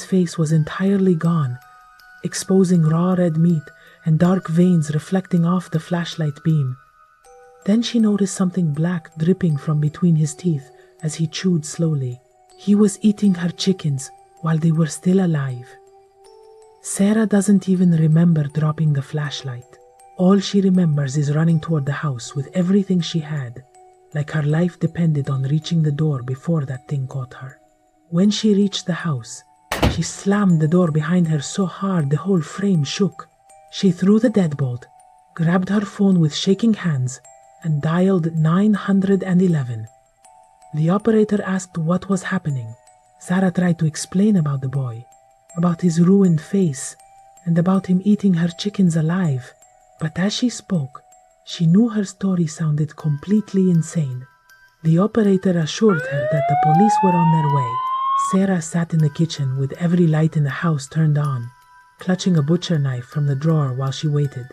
face was entirely gone, exposing raw red meat and dark veins reflecting off the flashlight beam. Then she noticed something black dripping from between his teeth as he chewed slowly. He was eating her chickens while they were still alive. Sarah doesn't even remember dropping the flashlight. All she remembers is running toward the house with everything she had, like her life depended on reaching the door before that thing caught her. When she reached the house, she slammed the door behind her so hard the whole frame shook. She threw the deadbolt, grabbed her phone with shaking hands, and dialed 911. The operator asked what was happening. Sarah tried to explain about the boy, about his ruined face, and about him eating her chickens alive. But as she spoke, she knew her story sounded completely insane. The operator assured her that the police were on their way. Sarah sat in the kitchen with every light in the house turned on, clutching a butcher knife from the drawer while she waited.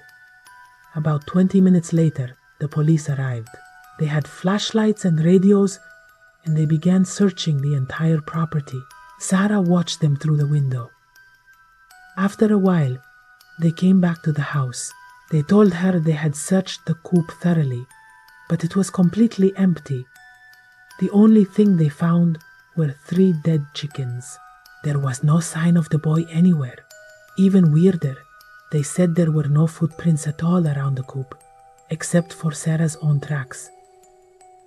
About 20 minutes later, the police arrived. They had flashlights and radios, and they began searching the entire property. Sarah watched them through the window. After a while, they came back to the house. They told her they had searched the coop thoroughly, but it was completely empty. The only thing they found were 3 dead chickens. There was no sign of the boy anywhere. Even weirder, they said there were no footprints at all around the coop, except for Sarah's own tracks.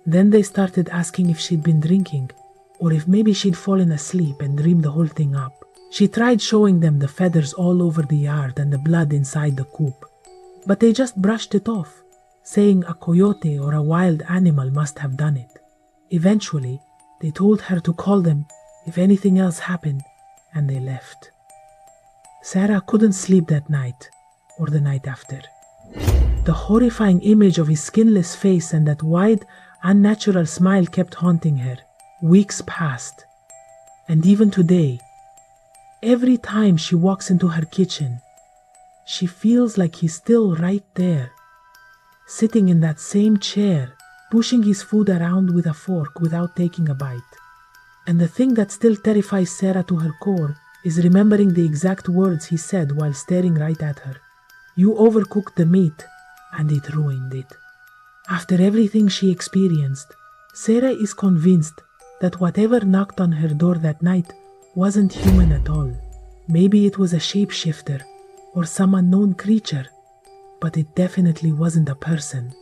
Then they started asking if she'd been drinking, or if maybe she'd fallen asleep and dreamed the whole thing up. She tried showing them the feathers all over the yard and the blood inside the coop, but they just brushed it off, saying a coyote or a wild animal must have done it. Eventually, they told her to call them if anything else happened, and they left. Sarah couldn't sleep that night, or the night after. The horrifying image of his skinless face and that wide, unnatural smile kept haunting her. Weeks passed, and even today, every time she walks into her kitchen, she feels like he's still right there, sitting in that same chair, pushing his food around with a fork without taking a bite. And the thing that still terrifies Sarah to her core is remembering the exact words he said while staring right at her. "You overcooked the meat, and it ruined it." After everything she experienced, Sarah is convinced that whatever knocked on her door that night wasn't human at all. Maybe it was a shapeshifter or some unknown creature, but it definitely wasn't a person.